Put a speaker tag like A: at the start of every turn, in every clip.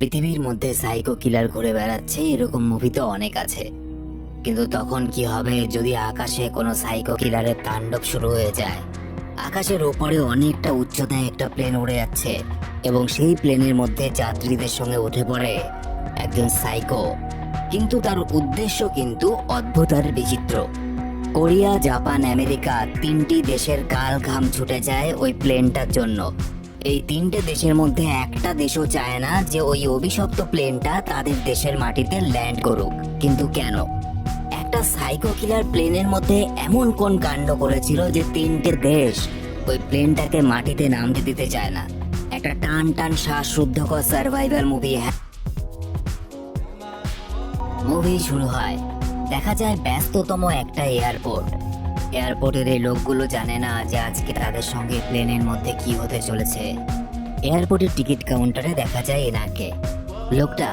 A: পৃথিবীর মধ্যে সাইকো কিলার ঘুরে বেড়াচ্ছে এরকম মুভি তো অনেক আছে, কিন্তু তখন কি হবে যদি আকাশে কোনো সাইকো কিলারের তাণ্ডব শুরু হয়ে যায়। আকাশের ওপরে অনেকটা উচ্চতায় একটা প্লেন উড়ে যাচ্ছে এবং সেই প্লেনের মধ্যে যাত্রীদের সঙ্গে উঠে পড়ে একজন সাইকো, কিন্তু তার উদ্দেশ্য কিন্তু অদ্ভুত আর বিচিত্র। কোরিয়া, জাপান, আমেরিকা তিনটি দেশের গাল ঘাম ছুটে যায় ওই প্লেনটার জন্য। এই তিনটে দেশের মধ্যে একটা দেশও চায় না যে ওই অভিশপ্ত প্লেনটা তাদের দেশের মাটিতে ল্যান্ড করুক। কিন্তু কেন? একটা সাইকো কিলার প্লেনের মধ্যে এমন কোন কাণ্ড করেছিল যে তিনটে দেশ ওই প্লেনটাকে মাটিতে নামতে দিতে চায় না? একটা টান টান শ্বাসরুদ্ধকর সার্ভাইভাল মুভি শুরু হয়। দেখা যায় ব্যস্ততম একটা এয়ারপোর্টের এই লোকগুলো জানে না যে আজকে তাদের সঙ্গে প্লেনের মধ্যে কি হতে চলেছে। এয়ারপোর্টের টিকিট কাউন্টারে দেখা যায় এনাকে। লোকটা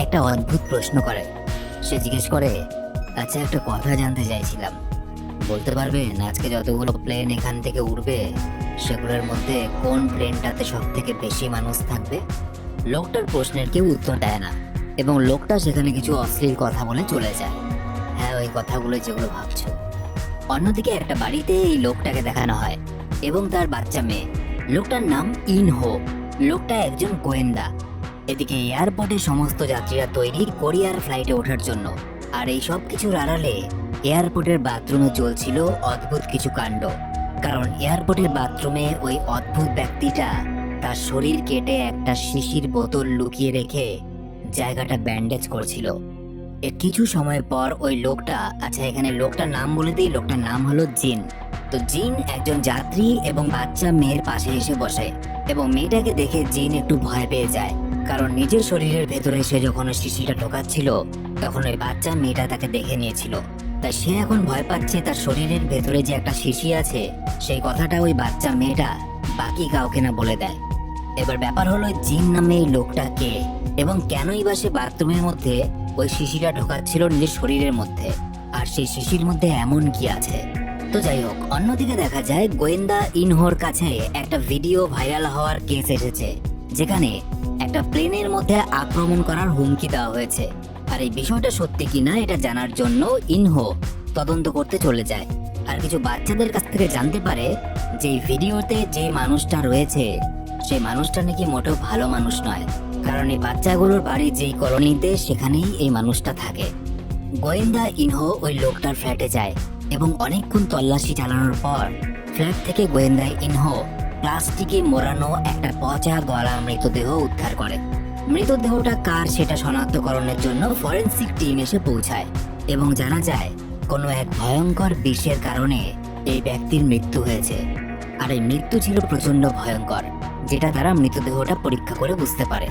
A: একটা অদ্ভুত প্রশ্ন করে। সে জিজ্ঞেস করে, আচ্ছা একটা কথা জানতে চাইছিলাম, বলতে পারবেন আজকে যতগুলো প্লেন এখান থেকে উড়বে সেগুলোর মধ্যে কোন প্লেনটাতে সব থেকে বেশি মানুষ থাকবে? লোকটার প্রশ্নের কেউ উত্তর দেয় না এবং লোকটা সেখানে কিছু অশ্লীল কথা বলে চলে যায়। হ্যাঁ, ওই কথাগুলো যেগুলো ভাবছো। অন্যদিকে একটা বাড়িতে এই লোকটাকে দেখানো হয় এবং তার বাচ্চা মেয়ে। লোকটার নাম ইনহো। লোকটা একজন গোয়েন্দা। এদিকে এয়ারপোর্টে সমস্ত যাত্রীরা তৈরি কোরিয়ার ফ্লাইটে ওঠার জন্য। আর এই সব কিছুর আড়ালে এয়ারপোর্টের বাথরুমে চলছিল অদ্ভুত কিছু কাণ্ড। কারণ এয়ারপোর্টের বাথরুমে ওই অদ্ভুত ব্যক্তিটা তার শরীর কেটে একটা শিশির বোতল লুকিয়ে রেখে জায়গাটা ব্যান্ডেজ করছিল। এর কিছু সময় পর ওই লোকটা, আচ্ছা এখানে লোকটার নাম বলে দিই, লোকটার নাম হলো জিন। তো জিন একজন যাত্রী এবং বাচ্চা মেয়ের পাশে এসে বসে এবং মেয়েটাকে দেখে জিন একটু ভয় পেয়ে যায়। কারণ নিজের শরীরের ভেতরে সে যখন শিশিটা ঢোকাচ্ছিল তখন ওই বাচ্চা মেয়েটা তাকে দেখে নিয়েছিল। তাই সে এখন ভয় পাচ্ছে তার শরীরের ভেতরে যে একটা শিশি আছে সেই কথাটা ওই বাচ্চা মেয়েটা বাকি কাউকে না বলে দেয়। এবার ব্যাপার হলো জিন নামে এই লোকটা কে এবং কেনই বা সে বাথরুমের মধ্যে ওই শিশিটা ঢোকাচ্ছিল নিজের শরীরের মধ্যে, আর সেই শিশির মধ্যে এমন কি আছে? তো যাই হোক, অন্যদিকে দেখা যায় গোয়েন্দা ইনহোর কাছে একটা ভিডিও ভাইরাল হওয়ার কেস এসেছে যেখানে একটা প্লেনের মধ্যে আক্রমণ করার হুমকি দেওয়া হয়েছে। আর এই বিষয়টা সত্যি কিনা এটা জানার জন্য ইনহো তদন্ত করতে চলে যায় আর কিছু বাচ্চাদের কাছ থেকে জানতে পারে যে এই ভিডিওতে যে মানুষটা রয়েছে সেই মানুষটা নাকি মোটেও ভালো মানুষ নয়। কারণ এই বাচ্চাগুলোর বাড়ি যেই কলোনিতে সেখানেই এই মানুষটা থাকে। গোয়েন্দা ইনহো ওই লোকটার ফ্ল্যাটে যায় এবং অনেকক্ষণ তল্লাশি চালানোর পর ফ্ল্যাট থেকে গোয়েন্দা ইনহো প্লাস্টিকে মোড়ানো একটা পচা গলা মৃতদেহ উদ্ধার করে। মৃতদেহটা কার সেটা শনাক্তকরণের জন্য ফরেনসিক টিম এসে পৌঁছায় এবং জানা যায় কোনো এক ভয়ঙ্কর বিষের কারণে এই ব্যক্তির মৃত্যু হয়েছে। আর এই মৃত্যু ছিল প্রচন্ড ভয়ঙ্কর, যেটা তারা মৃতদেহটা পরীক্ষা করে বুঝতে পারে।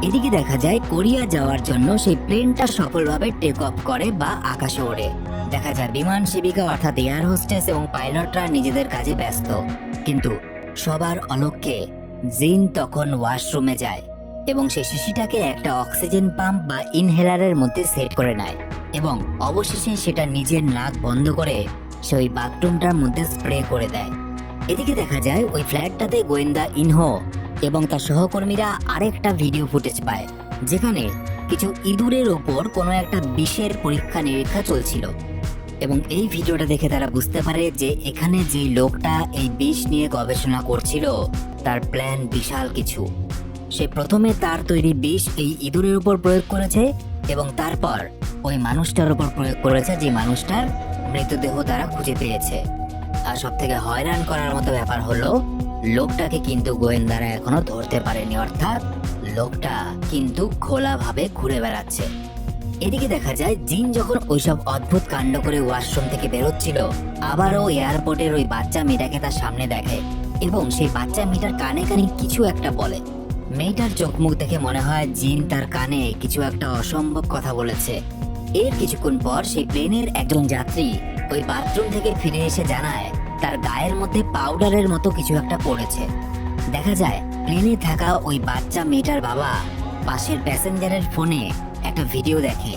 A: এদিকে দেখা যায় কোরিয়া যাওয়ার জন্য সেই প্লেনটা সফলভাবে টেক অফ করে বা আকাশে ওড়ে। দেখা যায় বিমান সেবিকা অর্থাৎ এয়ার হোস্টেস এবং পাইলটরা নিজেদের কাজে ব্যস্ত, কিন্তু সবার অলক্ষ্যে জিন তখন ওয়াশরুমে যায় এবং সেই শিশিটাকে একটা অক্সিজেন পাম্প বা ইনহেলারের মধ্যে সেট করে নেয় এবং অবশেষে সেটা নিজের নাক বন্ধ করে সে ওই বাথরুমটার মধ্যে স্প্রে করে দেয়। এদিকে দেখা যায় ওই ফ্ল্যাটটাতে গোয়েন্দা ইনহো এবং তার সহকর্মীরা আরেকটা ভিডিও ফুটেজ পায় যেখানে কিছু ইঁদুরের ওপর কোনো একটা বিষের পরীক্ষা নিরীক্ষা চলছিল এবং এই ভিডিওটা দেখে তারা বুঝতে পারে যে এখানে যে লোকটা এই বিষ নিয়ে গবেষণা করছিল তার প্ল্যান বিশাল কিছু। সে প্রথমে তার তৈরি বিষ এই ইঁদুরের উপর প্রয়োগ করেছে এবং তারপর ওই মানুষটার উপর প্রয়োগ করেছে যে মানুষটার মৃতদেহ তারা খুঁজে পেয়েছে। আর সব থেকে হয়রান করার মতো ব্যাপার হলো লোকটাকে কিন্তু গোয়েন্দারা এখনো ধরতে পারেনি, অর্থাৎ লোকটা কিন্তু খোলাভাবে ঘুরে বেড়াচ্ছে। এদিকে দেখা যায় জিন যখন ওইসব অদ্ভুত কাণ্ড করে ওয়াশরুম থেকে বেরোচ্ছিল আবারও এয়ারপোর্টের ওই বাচ্চা মেয়েটাকে তার সামনে দেখে এবং সেই বাচ্চা মেয়েটার কানে কানে কিছু একটা বলে। মেয়েটার চোখ মুখ দেখে মনে হয় জিন তার কানে কিছু একটা অসম্ভব কথা বলেছে। এর কিছুক্ষণ পর সেই প্লেনের একজন যাত্রী ওই বাথরুম থেকে ফিরে এসে জানায় তার গায়ের মধ্যে পাউডারের মতো কিছু একটা পড়েছে। দেখা যায় প্লেনে থাকা ওই বাচ্চা মেয়েটার বাবা পাশের প্যাসেঞ্জারের ফোনে একটা ভিডিও দেখে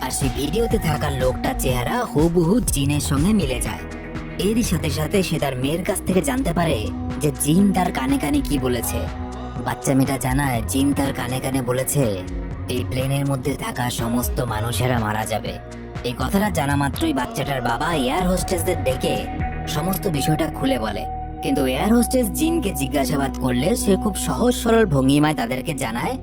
A: আর সেই ভিডিওতে থাকা লোকটার চেহারা হুবহু জিনের সঙ্গে মিলে যায়। এরই সাথে সাথে সে তার মেয়ের কাছ থেকে জানতে পারে যে জিন তার কানে কানে কি বলেছে। বাচ্চা মেয়েটা জানায় জিন তার কানে কানে বলেছে এই প্লেনের মধ্যে থাকা সমস্ত মানুষেরা মারা যাবে। এই কথাটা জানা মাত্রই বাচ্চাটার বাবা এয়ার হোস্টেসদের ডেকে সমস্ত বিষয়টা খুলে বলে। কিন্তু এয়ার হোস্টেস জিনকে জিজ্ঞাসাবাদ করলে সে খুব সহজ সরল ভঙ্গিমায় তাদেরকে জানায়,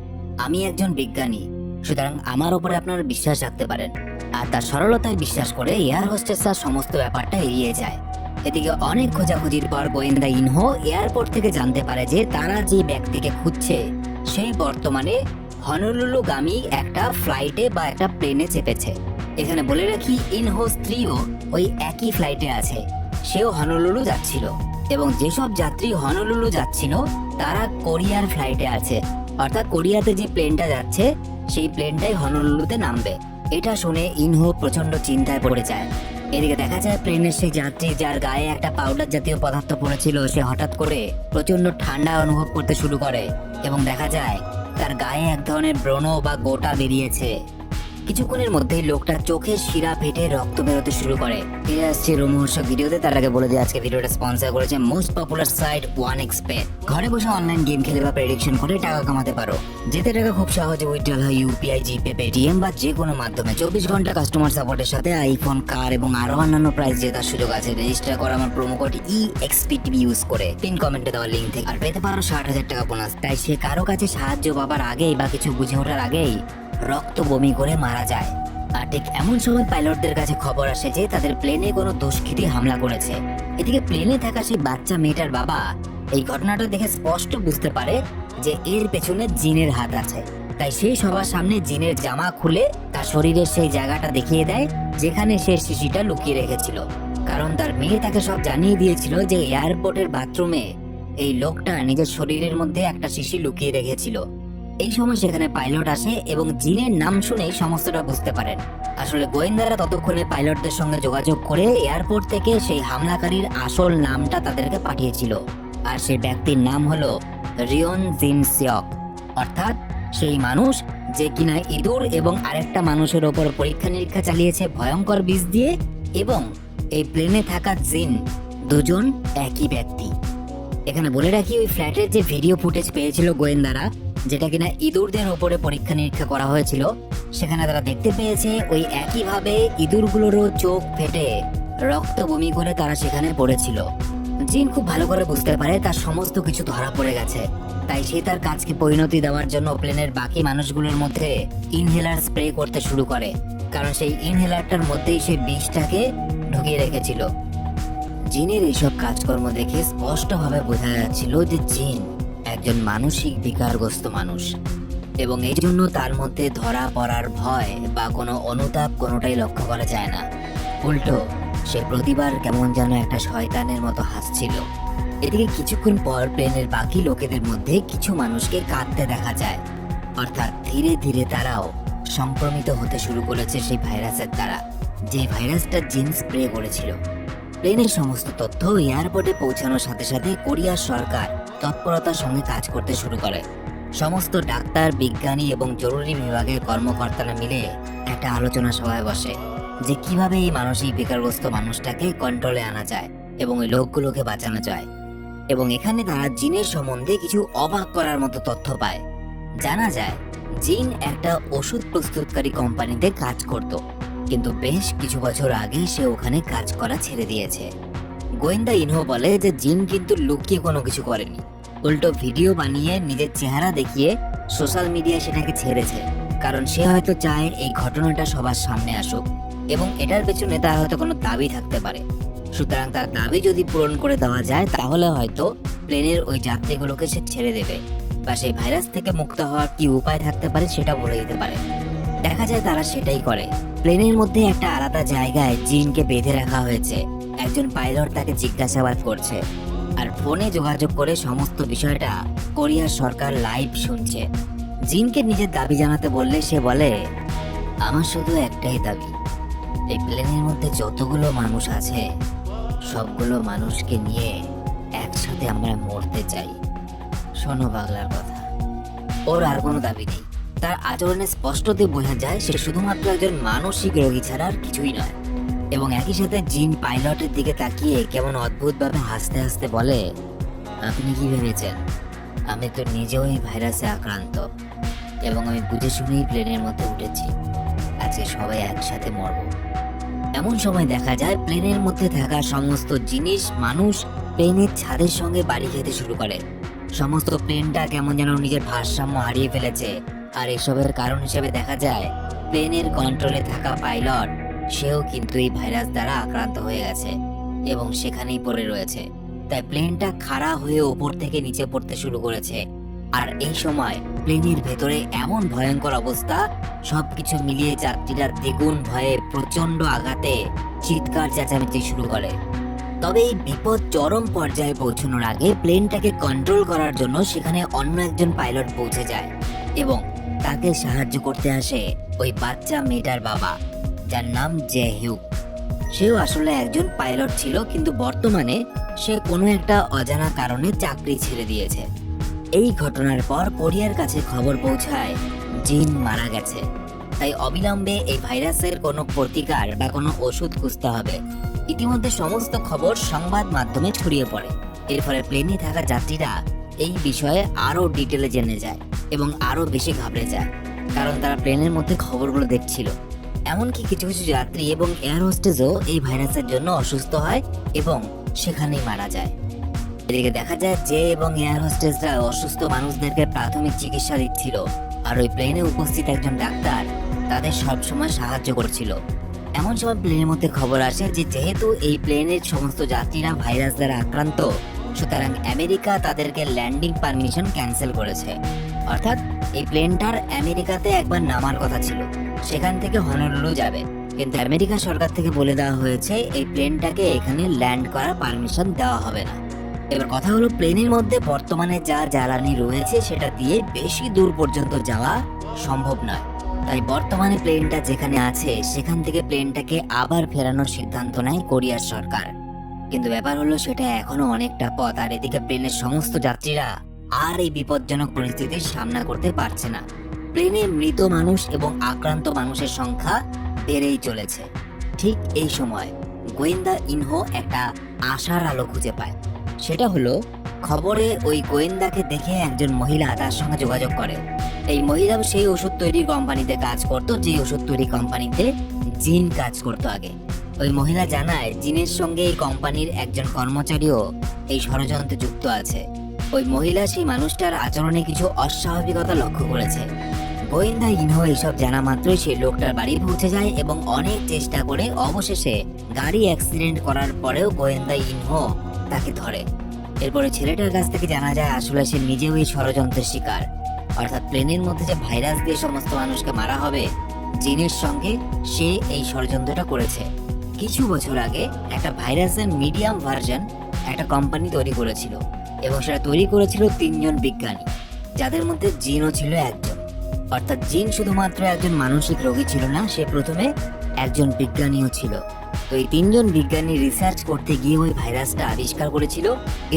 A: আমি একজন বিজ্ঞানী, সুতরাং আমার উপরে আপনারা বিশ্বাস রাখতে পারেন। আর তার সরলতায় বিশ্বাস করে এয়ার হোস্টেসরা সমস্ত ব্যাপারটা এড়িয়ে যায়। এদিকে অনেক খোঁজাখুঁজির পর গোয়েন্দা ইনহো এয়ারপোর্ট থেকে জানতে পারে যে তারা যে ব্যক্তিকে খুঁজছে সেই বর্তমানে হনলুলুগামী একটা ফ্লাইটে বা একটা প্লেনে চেপেছে। এখানে বলে রাখি ইনহো স্ত্রীও ওই একই ফ্লাইটে আছে, সেও হনলুলু যাচ্ছিল এবং যেসব যাত্রী হনলুলু যাচ্ছিল তারা কোরিয়ার ফ্লাইটে আছে, অর্থাৎ কোরিয়াতে যে প্লেনটা যাচ্ছে সেই প্লেনটাই হনলুলুতে নামবে। এটা শুনে ইনহো প্রচন্ড চিন্তায় পড়ে যায়। এদিকে দেখা যায় প্লেনের সেই যাত্রী যার গায়ে একটা পাউডার জাতীয় পদার্থ পড়েছিল সে হঠাৎ করে প্রচন্ড ঠান্ডা অনুভব করতে শুরু করে এবং দেখা যায় তার গায়ে এক ধরনের ব্রণ বা গোটা বেরিয়েছে। কিছুক্ষণের মধ্যেই লোকটার চোখের শিরা ফেটে রক্ত বেরোতে শুরু করে। ফিরে আসছে রোমহর্ষক ভিডিওতে। তার আগে বলে দিই আজকে ভিডিওটা স্পন্সর করেছে মোস্ট পপুলার সাইট 1xbet। ঘরে বসে অনলাইন গেম খেলে বা প্রেডিকশন করে টাকা কামাতে পারো। যেতে টাকা খুব সহজে উইথড্রল হয় ইউপিআই, জিপে, পেটিএম বা যে কোনো মাধ্যমে। 24 ঘন্টা কাস্টমার সাপোর্টের সাথে আইফোন, কার এবং আরো অন্যান্য প্রাইস জেতার সুযোগ আছে। রেজিস্টার করা আমার প্রোমো কোড EXPTV ইউজ করে পিন কমেন্টে দেওয়া লিঙ্ক থেকে আর পেতে পারো 60,000 টাকা বোনাস। তাই সে কারো কাছে সাহায্য পাবার আগেই বা কিছু বুঝে ওঠার আগেই রক্ত বমি করে মারা যায়। আর ঠিক এমন সময় পাইলটদের কাছে খবর আসে যে তাদের প্লেনে কোনো দুষ্কৃতী হামলা করেছে। এদিকে প্লেনে থাকা সেই বাচ্চা মেয়েটার বাবা এই ঘটনাটা দেখে স্পষ্ট বুঝতে পারে যে এর পেছনে জিনের হাত আছে। তাই সেই সবার সামনে জিনের জামা খুলে তার শরীরের সেই জায়গাটা দেখিয়ে দেয় যেখানে সে শিশিটা লুকিয়ে রেখেছিল। কারণ তার মেয়ে তাকে সব জানিয়ে দিয়েছিল যে এয়ারপোর্টের বাথরুমে এই লোকটা নিজের শরীরের মধ্যে একটা শিশি লুকিয়ে রেখেছিল। এই সময় সেখানে পাইলট আসে এবং জিনের নাম শুনেই সমস্তটা বুঝতে পারেন। আসলে গোয়েন্দারা ততক্ষণে পাইলটদের সঙ্গে যোগাযোগ করে এয়ারপোর্ট থেকে সেই হামলাকারীর আসল নামটা তাদেরকে পাঠিয়েছিল। আর সেই ব্যক্তির নাম হলো রিয়ন জিন সিওক, অর্থাৎ সেই মানুষ যে কিনা ইঁদুর এবং আরেকটা মানুষের ওপর পরীক্ষা নিরীক্ষা চালিয়েছে ভয়ঙ্কর বিষ দিয়ে, এবং এই প্লেনে থাকা জিন দুজন একই ব্যক্তি। এখানে বলে রাখি ওই ফ্ল্যাটের যে ভিডিও ফুটেজ পেয়েছিল গোয়েন্দারা, যেটা কিনা ইঁদুরদের উপরে পরীক্ষা নিরীক্ষা করা হয়েছিল, সেখানে তারা দেখতে পেয়েছে ওই একইভাবে ইঁদুরগুলোরও চোখ ফেটে রক্ত বমি করে তারা সেখানে পড়েছিল। জিন খুব ভালো করে বুঝতে পারে তার সমস্ত কিছু ধরা পড়ে গেছে। তাই সে তার কাজকে পরিণতি দেওয়ার জন্য প্লেনের বাকি মানুষগুলোর মধ্যে ইনহেলার স্প্রে করতে শুরু করে, কারণ সেই ইনহেলারটার মধ্যেই সে বিষটাকে ঢুকিয়ে রেখেছিল। জিনের এইসব কাজকর্ম দেখে স্পষ্টভাবে বোঝা যাচ্ছিল যে জিন একজন মানসিক বিকারগ্রস্ত মানুষ এবং এই জন্য তার মধ্যে ধরা পড়ার ভয় বা কোনো অনুতাপ কোনোটাই লক্ষ্য করা যায় না। উল্টো সে প্রতিবার কেমন যেন একটা শয়তানের মতো হাসছিল। এদিকে কিছুক্ষণ পর প্লেনের বাকি লোকেদের মধ্যে কিছু মানুষকে কাঁদতে দেখা যায়, অর্থাৎ ধীরে ধীরে তারাও সংক্রমিত হতে শুরু করেছে সেই ভাইরাসের দ্বারা, যে ভাইরাসটা জিন স্প্রে করেছিল। প্লেনের সমস্ত তথ্য এয়ারপোর্টে পৌঁছানোর সাথে সাথে কোরিয়ার সরকার তৎপরতার সঙ্গে কাজ করতে শুরু করে। সমস্ত ডাক্তার, বিজ্ঞানী এবং জরুরি বিভাগের কর্মকর্তারা মিলে একটা আলোচনা সভায় বসে যে কিভাবে এই মানসিক বিকারগ্রস্ত মানুষটাকে কন্ট্রোলে আনা যায় এবং ওই লোকগুলোকে বাঁচানো যায়। এবং এখানে তারা জিনের সম্বন্ধে কিছু অবাক করার মতো তথ্য পায়। জানা যায় জিন একটা ওষুধ প্রস্তুতকারী কোম্পানিতে কাজ করত, কিন্তু বেশ কিছু বছর আগে সে ওখানে কাজ করা ছেড়ে দিয়েছে। গোয়েন্দা ইনহো বলে যে জিন কিন্তু লুকিয়ে কোনো কিছু করেনি, উল্টো ভিডিও বানিয়ে নিজের চেহারা দেখিয়ে সোশ্যাল মিডিয়ায় সেটাকে ছেড়েছে, কারণ সে হয়তো চায় এই ঘটনাটা সবার সামনে আসুক এবং এটার পেছনে তার হয়তো কোনো দাবি থাকতে পারে। সুতরাং তার দাবি যদি পূরণ করে দেওয়া যায় তাহলে হয়তো প্লেনের ওই যাত্রীগুলোকে সে ছেড়ে দেবে বা সেই ভাইরাস থেকে মুক্ত হওয়ার কি উপায় থাকতে পারে সেটা বলে দিতে পারে। দেখা যায় তারা সেটাই করে। প্লেনের মধ্যে একটা আলাদা জায়গায় জিনকে বেঁধে রাখা হয়েছে। একজন পাইলট তাকে জিজ্ঞাসাবাদ করছে আর ফোনে যোগাযোগ করে সমস্ত বিষয়টা কোরিয়ার সরকার লাইভ শুনছে। জিনকে নিজের দাবি জানাতে বললে সে বলে, আমার শুধু একটাই দাবি, এই প্লেনের মধ্যে যতগুলো মানুষ আছে সবগুলো মানুষকে নিয়ে একসাথে আমরা মরতে চাই। শোনো পাগলার কথা। ওর আর কোনো দাবি নেই। তার আচরণে স্পষ্টতই বোঝা যায় সে শুধুমাত্র একজন মানসিক রোগী ছাড়া আর কিছুই নয়। এবং একই সাথে জিন পাইলটের দিকে তাকিয়ে কেমন অদ্ভুতভাবে হাসতে হাসতে বলে, আপনি কি ভেবেছেন আমি তো নিজেও এই ভাইরাসে আক্রান্ত এবং আমি বুঝে শুনেই প্লেনের মধ্যে উঠেছি। আজকে সবাই একসাথে মরব। এমন সময় দেখা যায় প্লেনের মধ্যে থাকা সমস্ত জিনিস, মানুষ প্লেনের ছাদের সঙ্গে বাড়ি খেতে শুরু করে। সমস্ত প্লেনটা কেমন যেন নিজের ভারসাম্য হারিয়ে ফেলেছে। আর এসবের কারণ হিসেবে দেখা যায় প্লেনের কন্ট্রোলে থাকা পাইলট, সেও কিন্তু এই ভাইরাস দ্বারা আক্রান্ত হয়ে গেছে এবং সেখানেই পড়ে রয়েছে। তাই প্লেনটা খাড়া হয়ে ওপর থেকে নিচে পড়তে শুরু করেছে। আর এই সময় প্লেনের ভেতরে এমন ভয়ঙ্কর অবস্থা, সবকিছু মিলিয়ে যাত্রীরা দ্বিগুণ ভয়ে প্রচন্ড আঘাতে চিৎকার চেঁচামেচি শুরু করে। তবে এই বিপদ চরম পর্যায়ে পৌঁছানোর আগে প্লেনটাকে কন্ট্রোল করার জন্য সেখানে অন্য একজন পাইলট পৌঁছে যায় এবং তাকে সাহায্য করতে আসে ওই বাচ্চা মেয়েটার বাবা, যার নাম জে হিউক। সেও আসলে একজন পাইলট ছিল, কিন্তু বর্তমানে সে কোনো একটা অজানা কারণে চাকরি ছেড়ে দিয়েছে। এই ঘটনার পর কোরিয়ার কাছে খবর পৌঁছায় জিন মারা গেছে। তাই অবিলম্বে এই ভাইরাসের কোনো প্রতিকার বা কোনো ওষুধ খুঁজতে হবে। ইতিমধ্যে সমস্ত খবর সংবাদ মাধ্যমে ছড়িয়ে পড়ে। এর ফলে প্লেনে থাকা যাত্রীরা এই বিষয়ে আরো ডিটেলে জেনে যায় এবং আরো বেশি ঘাবড়ে যায়, কারণ তারা প্লেনের মধ্যে খবরগুলো দেখছিল। এমনকি কিছু কিছু যাত্রী এবং এয়ার হোস্টেসও এই ভাইরাসের জন্য অসুস্থ হয় এবং সেখানেই মারা যায়। এদিকে দেখা যায় যে এবং এয়ার হোস্টেসরা অসুস্থ মানুষদেরকে প্রাথমিক চিকিৎসা দিচ্ছিল, আর ওই প্লেনে উপস্থিত একজন ডাক্তার তাদের সবসময় সাহায্য করছিল। এমন সময় প্লেনের মধ্যে খবর আসে যে যেহেতু এই প্লেনের সমস্ত যাত্রীরা ভাইরাস দ্বারা আক্রান্ত, সুতরাং আমেরিকা তাদেরকে ল্যান্ডিং পারমিশন ক্যান্সেল করেছে। অর্থাৎ এই প্লেনটার আমেরিকাতে একবার নামার কথা ছিল, সেখান থেকে হনলুলু যাবে, কিন্তু আমেরিকা সরকার থেকে বলে দেওয়া হয়েছে এই প্লেনটাকে এখানে ল্যান্ড করার পারমিশন দেওয়া হবে না। এবার কথা হলো, প্লেনের মধ্যে বর্তমানে যা জ্বালানি রয়েছে সেটা দিয়ে বেশি দূর পর্যন্ত যাওয়া সম্ভব নয়। তাই বর্তমানে প্লেনটা যেখানে আছে সেখান থেকে প্লেনটাকে আবার ফেরানোর সিদ্ধান্ত নেয় কোরিয়ার সরকার। কিন্তু ব্যাপার হলো সেটা এখনো অনেকটা পথ, আর এদিকে প্লেনের সমস্ত যাত্রীরা আর এই বিপজ্জনক পরিস্থিতির সামনা করতে পারছে না। প্লেনে মৃত মানুষ এবং আক্রান্ত মানুষের সংখ্যা বেড়েই চলেছে। ঠিক এই সময় গোয়েন্দা ইনহো একটা আশার আলো খুঁজে পায়। সেটা হলো, খবরে ওই গোয়েন্দাকে দেখে একজন মহিলা তার সঙ্গে যোগাযোগ করে। এই মহিলা সেই ওষুধ তৈরি কোম্পানিতে কাজ করত, যে ওষুধ তৈরি কোম্পানিতে জিন কাজ করতো আগে। ওই মহিলা জানায় জিনের সঙ্গে এই কোম্পানির একজন কর্মচারীও এই ষড়যন্ত্রে যুক্ত আছে। ওই মহিলা সেই মানুষটার আচরণে কিছু অস্বাভাবিকতা লক্ষ্য করেছে। গোয়েন্দা ইনহো এইসব জানা মাত্রই সেই লোকটার বাড়ি পৌঁছে যায় এবং অনেক চেষ্টা করে অবশেষে গাড়ি অ্যাক্সিডেন্ট করার পরেও গোয়েন্দা ইনহো তাকে ধরে। এরপরে ছেলেটার কাছ থেকে জানা যায় আসলে সে নিজেও এই ষড়যন্ত্রের শিকার। অর্থাৎ প্লেনের মধ্যে যে ভাইরাস দিয়ে সমস্ত মানুষকে মারা হবে, জিনের সঙ্গে সে এই ষড়যন্ত্রটা করেছে। কিছু বছর আগে একটা ভাইরাসের মিডিয়াম ভার্সন একটা কোম্পানি তৈরি করেছিল এবং সেটা তৈরি করেছিল 3 জন বিজ্ঞানী, যাদের মধ্যে জিনও ছিল একজন। অর্থাৎ জিন শুধুমাত্র একজন মানসিক রোগী ছিল না, সে প্রথমে একজন বিজ্ঞানীও ছিল। তো এই 3 জন বিজ্ঞানী রিসার্চ করতে গিয়ে ওই ভাইরাসটা আবিষ্কার করেছিল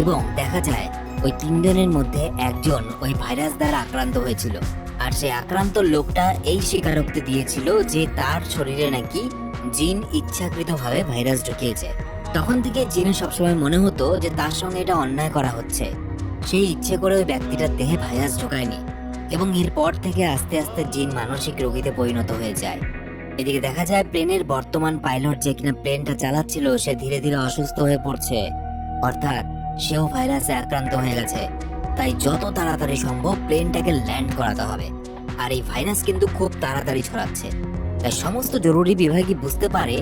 A: এবং দেখা যায় ওই 3 জনের মধ্যে একজন ওই ভাইরাস দ্বারা আক্রান্ত হয়েছিল। আর সেই আক্রান্ত লোকটা এই স্বীকারোক্তি দিয়েছিল যে তার শরীরে নাকি জিন ইচ্ছাকৃতভাবে ভাইরাস ঢুকিয়েছে। তখন থেকে জিনের সবসময় মনে হতো যে তার সঙ্গে এটা অন্যায় করা হচ্ছে। সেই ইচ্ছে করে ওই ব্যক্তিটার দেহে ভাইরাস ঢোকায়নি এবং এরপর থেকে আস্তে আস্তে জিন মানসিক রোগীতে পরিণত হয়ে যায়। এদিকে দেখা যায় প্লেনের বর্তমান পাইলট যে কিনা প্লেনটা চালাচ্ছিল, সে ধীরে ধীরে অসুস্থ হয়ে পড়ছে। অর্থাৎ সেও ভাইরাসে আক্রান্ত হয়ে গেছে। তাই যত তাড়াতাড়ি সম্ভব প্লেনটাকে ল্যান্ড করাতে হবে। আর এই ভাইরাস কিন্তু খুব তাড়াতাড়ি ছড়াচ্ছে। তাই সমস্ত জরুরি বিভাগই বুঝতে পারে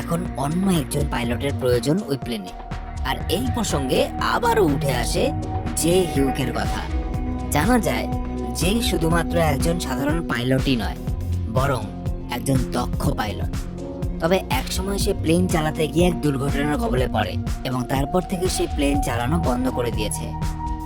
A: এখন অন্য একজন পাইলটের প্রয়োজন ওই প্লেনে। আর এই প্রসঙ্গে আবারও উঠে আসে জে হিউকের কথা। জানা যায় যে শুধুমাত্র একজন সাধারণ পাইলটই নয়, বরং একজন দক্ষ পাইলট। তবে একসময় সে প্লেন চালাতে গিয়ে এক দুর্ঘটনার কবলে পড়ে এবং তারপর থেকে সে প্লেন চালানো বন্ধ করে দিয়েছে।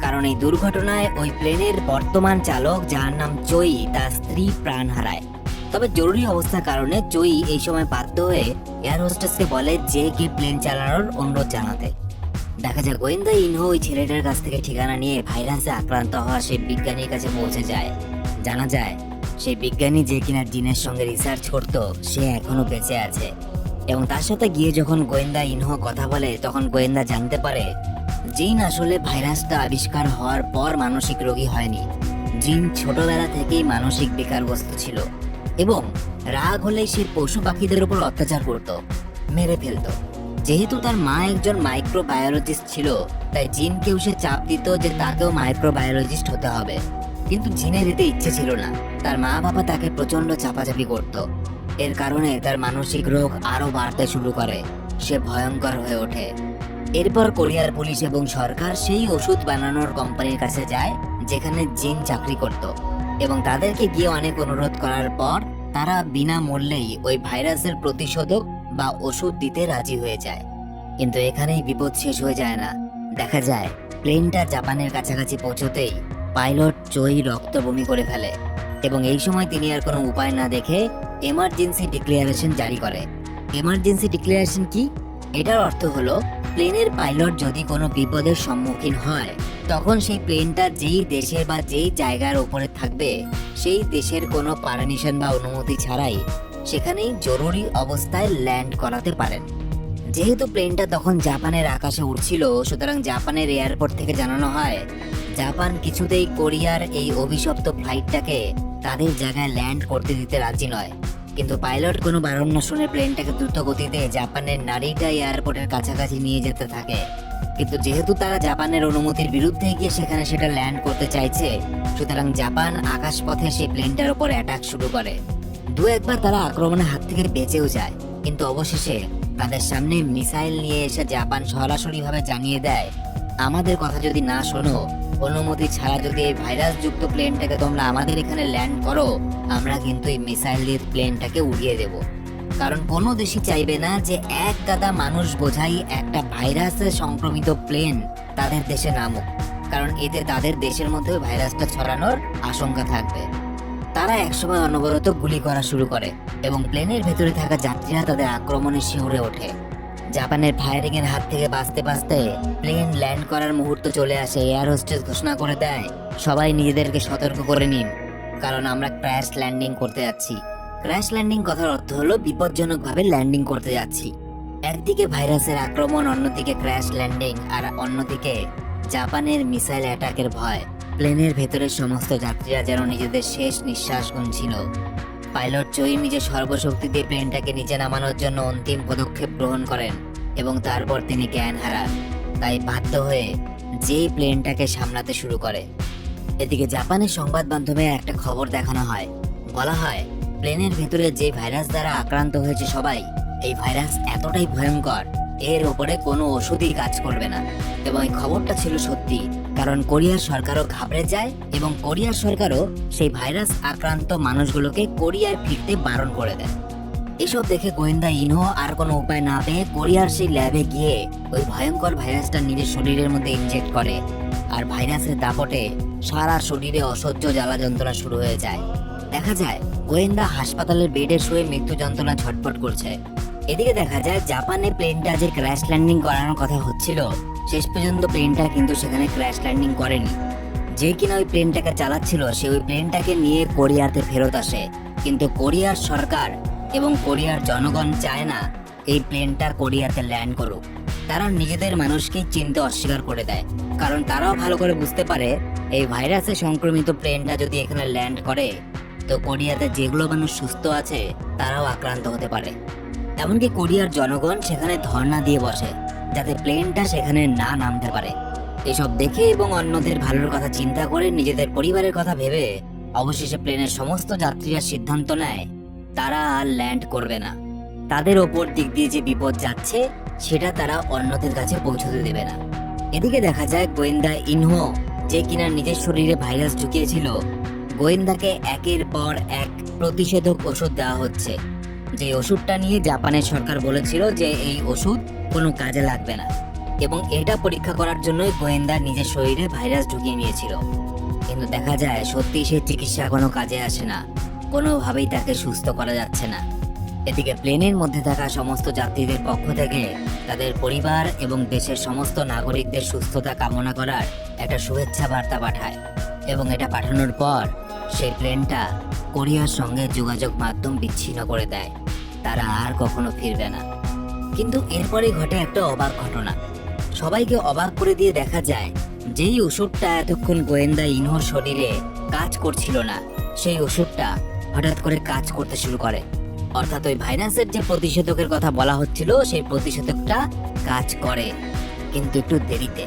A: কারণ এই দুর্ঘটনায় ওই প্লেনের বর্তমান চালক, যার নাম চই, তার স্ত্রী প্রাণ হারায়। তবে জরুরি অবস্থার কারণে চই এই সময় বাধ্য হয়ে এয়ার হোস্টেসকে বলে যে কে প্লেন চালানোর অনুরোধ জানাতে। দেখা যায় গোয়েন্দা ইনহো ওই ছেলেটার কাছ থেকে ঠিকানা নিয়ে ভাইরাসে আক্রান্ত হওয়া সেই বিজ্ঞানীর কাছে পৌঁছে যায়। জানা যায় সেই বিজ্ঞানী যে কিনা জিনের সঙ্গে রিসার্চ করতো, সে এখনো বেঁচে আছে। এবং তার সাথে গিয়ে যখন গোয়েন্দা ইনহো কথা বলে, তখন গোয়েন্দা জানতে পারে জিন আসলে ভাইরাসটা আবিষ্কার হওয়ার পর মানসিক রোগী হয়নি। জিন ছোটবেলা থেকেই মানসিক বেকারগ্রস্ত ছিল এবং রাগ হলেই সে পশু পাখিদের উপর অত্যাচার করত, মেরে ফেলতো। যেহেতু তার মা একজন মাইক্রোবায়োলজিস্ট ছিল, তাই জিনকেও সে চাপ দিত যে তাকেও মাইক্রোবায়োলজিস্ট হতে হবে। কিন্তু জিনের এতে ইচ্ছে ছিল না। তার মা বাবা তাকে প্রচন্ড চাপাচাপি করত। এর কারণে তার মানসিক রোগ আরো বাড়তে শুরু করে। সে ভয়ঙ্কর হয়ে ওঠে। এরপর কোরিয়ার পুলিশ এবং সরকার সেই ওষুধ বানানোর কোম্পানির কাছে যায় যেখানে জিন চাকরি করত, এবং তাদেরকে গিয়ে অনেক অনুরোধ করার পর তারা বিনামূল্যেই ওই ভাইরাসের প্রতিষেধক বা ওষুধ দিতে রাজি হয়ে যায়। কিন্তু এখানেই বিপদ শেষ হয়ে যায় না। দেখা যায় প্লেনটা জাপানের কাছাকাছি পৌঁছতেই পাইলট চোই রক্ত বমি করে ফেলে, এবং এই সময় তিনি আর কোনো উপায় না দেখে এমার্জেন্সি ডিক্লারেশন জারি করে। এমার্জেন্সি ডিক্লারেশন কি? এটার অর্থ হলো প্লেনের পাইলট যদি কোনো বিপদের সম্মুখীন হয়, তখন সেই প্লেনটা যেই দেশের বা যেই জায়গার উপরে থাকবে, সেই দেশের কোনো পারমিশন বা অনুমতি ছাড়াই সেখানেই জরুরি অবস্থায় ল্যান্ড করাতে পারেন। যেহেতু প্লেনটা তখন জাপানের আকাশে উড়ছিল, সুতরাং জাপানের এয়ারপোর্ট থেকে জানানো হয় জাপান কিছুতেই কোরিয়ার এই অভিশপ্ত ফ্লাইটটাকে তাদের জায়গায় ল্যান্ড করতে দিতে রাজি নয়। কিন্তু পাইলট কোনো বারণ না শুনে প্লেনটাকে দ্রুত গতিতে জাপানের নারিটা এয়ারপোর্টের কাছাকাছি নিয়ে যেতে থাকে। কিন্তু যেহেতু তারা জাপানের অনুমতির বিরুদ্ধে গিয়ে সেখানে সেটা ল্যান্ড করতে চাইছে, সুতরাং জাপান আকাশপথে সেই প্লেনটার উপর অ্যাটাক শুরু করে। দু একবার তারা আক্রমণের হাত থেকে বেঁচেও যায়, কিন্তু অবশেষে তাদের সামনে মিসাইল নিয়ে এসে জাপান সরাসরিভাবে জানিয়ে দেয়, আমাদের কথা যদি না শোনো, অনুমতি ছাড়া যদি এই ভাইরাস যুক্ত প্লেনটাকে তোমরা আমাদের এখানে ল্যান্ড করো, আমরা কিন্তু এই মিসাইল দিয়ে প্লেনটাকে উড়িয়ে দেব। কারণ কোনো দেশই চাইবে না যে এক গাদা মানুষ বোঝাই একটা ভাইরাসে সংক্রমিত প্লেন তাদের দেশে নামুক, কারণ এতে তাদের দেশের মধ্যে ভাইরাসটা ছড়ানোর আশঙ্কা থাকবে। তারা একসময় অনবরত গুলি করা শুরু করে এবং প্লেনের ভেতরে থাকা যাত্রীরা তাদের আক্রমণে শিউরে ওঠে। জাপানের ফায়ারিং এর হাত থেকে বাঁচতে বাঁচতে প্লেন ল্যান্ড করার মুহূর্ত চলে আসে। এয়ার হোস্টেস ঘোষণা করে দেয়, সবাই নিজেদেরকে সতর্ক করে নিন, কারণ আমরা ক্র্যাশ ল্যান্ডিং করতে যাচ্ছি। ক্র্যাশ ল্যান্ডিং কথার অর্থ হলো বিপজ্জনকভাবে ল্যান্ডিং করতে যাচ্ছি। একদিকে ভাইরাসের আক্রমণ, অন্যদিকে ক্র্যাশ ল্যান্ডিং, আর অন্যদিকে জাপানের মিসাইল অ্যাটাকের ভয়। প্লেনের ভেতরের সমস্ত যাত্রীরা যেন নিজেদের শেষ নিঃশ্বাস গুনছিল। পাইলট চোই নিজের সর্বশক্তি দিয়ে প্লেনটাকে নিচে নামানোর জন্য অন্তিম পদক্ষেপ গ্রহণ করেন এবং তারপর তিনি জ্ঞান হারান। তাই বাধ্য হয়ে যেই প্লেনটাকে সামলাতে শুরু করে। এদিকে জাপানের সংবাদ মাধ্যমে একটা খবর দেখানো হয়। বলা হয়, প্লেনের ভিতরে যে ভাইরাস দ্বারা আক্রান্ত হয়েছে সবাই, এই ভাইরাস এতটাই ভয়ঙ্কর, এর উপরে কোনো ওষুধই কাজ করবে না। এবং এই খবরটা ছিল সত্যি, কারণ কোরিয়ার সরকারও ঘাবড়ে যায় এবং কোরিয়ার সরকারও সেই ভাইরাস আক্রান্ত মানুষগুলোকে কোরিয়ায় ফিরতে বারণ করে দেয়। এসব দেখে গোয়েন্দা ইনহো আর কোনো উপায় না পেয়ে কোরিয়ার সেই ল্যাবে গিয়ে ওই ভয়ঙ্কর ভাইরাসটা নিজের শরীরের মধ্যে ইনজেক্ট করে, আর ভাইরাসের দাপটে সারা শরীরে অসহ্য জ্বালা যন্ত্রণা শুরু হয়ে যায়। দেখা যায় গোয়েন্দা হাসপাতালের বেডে শুয়ে মৃত্যু যন্ত্রণা ছটফট করছে। এদিকে দেখা যায় জাপানে প্লেনটা যে ক্র্যাশ ল্যান্ডিং করানোর কথা হচ্ছিল, শেষ পর্যন্ত প্লেনটা কিন্তু সেখানে ক্র্যাশ ল্যান্ডিং করেনি। যে কিনা ওই প্লেনটাকে চালাচ্ছিল, সে ওই প্লেনটাকে নিয়ে কোরিয়াতে ফেরত আসে। কিন্তু কোরিয়ার সরকার এবং কোরিয়ার জনগণ চায় না এই প্লেনটা কোরিয়াতে ল্যান্ড করুক। তারা নিজেদের মানুষকেই চিনতে অস্বীকার করে দেয়, কারণ তারাও ভালো করে বুঝতে পারে এই ভাইরাসে সংক্রমিত প্লেনটা যদি এখানে ল্যান্ড করে, তো কোরিয়াতে যেগুলো মানুষ সুস্থ আছে তারাও আক্রান্ত হতে পারে। এমনকি কোরিয়ার জনগণ সেখানে ধর্ণা দিয়ে বসে যাতে প্লেনটা সেখানে না নামতে পারে। এসব দেখে এবং অন্যদের ভালোর কথা চিন্তা করে নিজেদের পরিবারের কথা ভেবে অবশেষে প্লেনের সমস্ত যাত্রীরা সিদ্ধান্ত নেয় তারা আর ল্যান্ড করবে না। তাদের ওপর দিক দিয়ে যে বিপদ যাচ্ছে সেটা তারা অন্যদের কাছে পৌঁছতে দেবে না। এদিকে দেখা যায় গোয়েন্দা ইনহো, যে কিনা নিজের শরীরে ভাইরাস ঢুকিয়েছিল, গোয়েন্দাকে একের পর এক প্রতিষেধক ওষুধ দেওয়া হচ্ছে। যে ওষুধটা নিয়ে জাপানের সরকার বলেছিল যে এই ওষুধ কোনো কাজে লাগবে না, এবং এটা পরীক্ষা করার জন্যই গোয়েন্দা নিজের শরীরে ভাইরাস ঢুকিয়ে নিয়েছিল। কিন্তু দেখা যায় সত্যি সে চিকিৎসা কোনো কাজে আসে না, কোনোভাবেই তাকে সুস্থ করা যাচ্ছে না। এদিকে প্লেনের মধ্যে থাকা সমস্ত যাত্রীদের পক্ষ থেকে তাদের পরিবার এবং দেশের সমস্ত নাগরিকদের সুস্থতা কামনা করার একটা শুভেচ্ছা বার্তা পাঠায়, এবং এটা পাঠানোর পর সেই প্লেনটা কোরিয়ার সঙ্গে যোগাযোগ মাধ্যম বিচ্ছিন্ন করে দেয়। তারা আর কখনো ফিরবে না। কিন্তু এরপরে ঘটে একটা অবাক ঘটনা। সবাইকে অবাক করে দিয়ে দেখা যায় যেই ওষুধটা এতক্ষণ গোয়েন্দা ইনহোর শরীরে কাজ করছিল না, সেই ওষুধটা হঠাৎ করে কাজ করতে শুরু করে। অর্থাৎ ওই ভাইরাসের যে প্রতিষেধকের কথা বলা হচ্ছিল সেই প্রতিষেধকটা কাজ করে, কিন্তু একটু দেরিতে।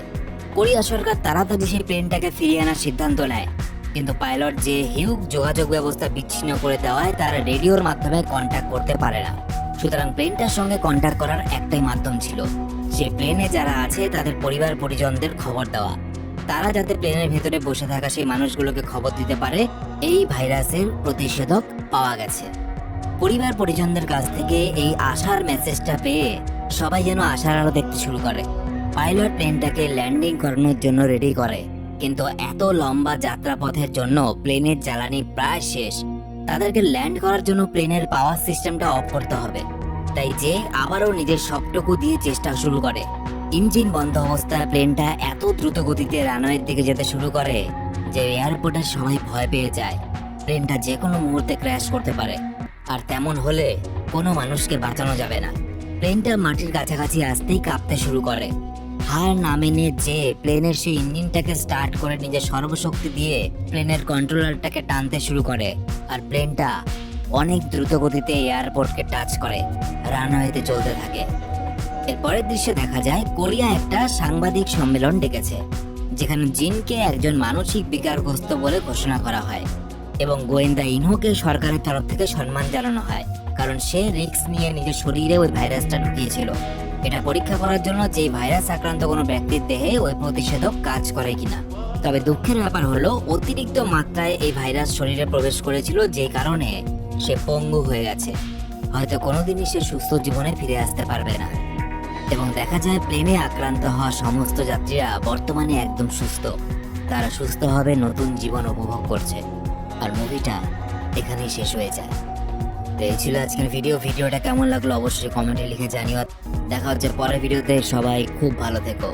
A: কোরিয়া সরকার তাড়াতাড়ি সেই প্লেনটাকে ফিরিয়ে আনার সিদ্ধান্ত নেয়, কিন্তু পাইলট যে হিউগ যোগাযোগ ব্যবস্থা বিচ্ছিন্ন করে দেওয়ায় তারা রেডিওর মাধ্যমে কন্ট্যাক্ট করতে পারে না। সুতরাং প্লেনটার সঙ্গে কন্ট্যাক্ট করার একটাই মাধ্যম ছিল, সে প্লেনে যারা আছে তাদের পরিবার পরিজনদের খবর দেওয়া। তারা যাতে প্লেনের ভেতরে বসে থাকা সেই মানুষগুলোকে খবর দিতে পারে এই ভাইরাসের প্রতিষেধক পাওয়া গেছে। পরিবার পরিজনদের কাছ থেকে এই আশার মেসেজটা পেয়ে সবাই যেন আশার আলো দেখতে শুরু করে। পাইলট প্লেনটাকে ল্যান্ডিং করানোর জন্য রেডি করে, কিন্তু এত লম্বা যাত্রাপথের জন্য প্লেনের জ্বালানি প্রায় শেষ। তাদেরকে ল্যান্ড করার জন্য প্লেনের পাওয়ার সিস্টেমটা অফ করতে হবে। তাই যে আবারও নিজের সবটুকু দিয়ে চেষ্টা শুরু করে। ইঞ্জিন বন্ধ অবস্থায় প্লেনটা এত দ্রুত গতিতে রানওয়ের দিকে যেতে শুরু করে যে এয়ারপোর্টের সবাই ভয় পেয়ে যায় প্লেনটা যে কোনো মুহূর্তে ক্র্যাশ করতে পারে, আর তেমন হলে কোনো মানুষকে বাঁচানো যাবে না। প্লেনটা মাটির কাছাকাছি আসতেই কাঁপতে শুরু করে। হার না মেনে যে প্লেনের সেই ইঞ্জিনটাকে স্টার্ট করে নিজের সর্বশক্তি দিয়ে প্লেনের কন্ট্রোলারটাকে টানতে শুরু করে, আর প্লেনটা অনেক দ্রুত গতিতে এয়ারপোর্টকে টাচ করে রানওয়েতে চলতে থাকে। এর পরের দৃশ্যে দেখা যায় কোরিয়া একটা সাংবাদিক সম্মেলন ডেকেছে, যেখানে জিনকে একজন মানসিক বিকারগ্রস্ত বলে ঘোষণা করা হয় এবং গোয়েন্দা ইনহোকে সরকারের তরফ থেকে সম্মান জানানো হয়, কারণ সে রিস্ক নিয়ে নিজের শরীরে ওই ভাইরাসটা ঢুকিয়েছিল এটা পরীক্ষা করার জন্য যে ভাইরাস আক্রান্ত কোনো ব্যক্তির দেহে ওই প্রতিষেধক কাজ করে কিনা। তবে দুঃখের ব্যাপার হলো অতিরিক্ত মাত্রায় এই ভাইরাস শরীরে প্রবেশ করেছিল, যে কারণে সে পঙ্গু হয়ে গেছে। হয়তো কোনোদিনই সে সুস্থ জীবনে ফিরে আসতে পারবে না। এবং দেখা যায় প্লেনে আক্রান্ত হওয়া সমস্ত যাত্রীরা বর্তমানে একদম সুস্থ, তারা সুস্থভাবে নতুন জীবন উপভোগ করছে। আর মুভিটা এখানেই শেষ হয়ে যায়। তো এই ছিল আজকের ভিডিওটা কেমন লাগলো অবশ্যই কমেন্টে লিখে জানিও। দেখা হচ্ছে পরের ভিডিওতে, সবাই খুব ভালো থেকো।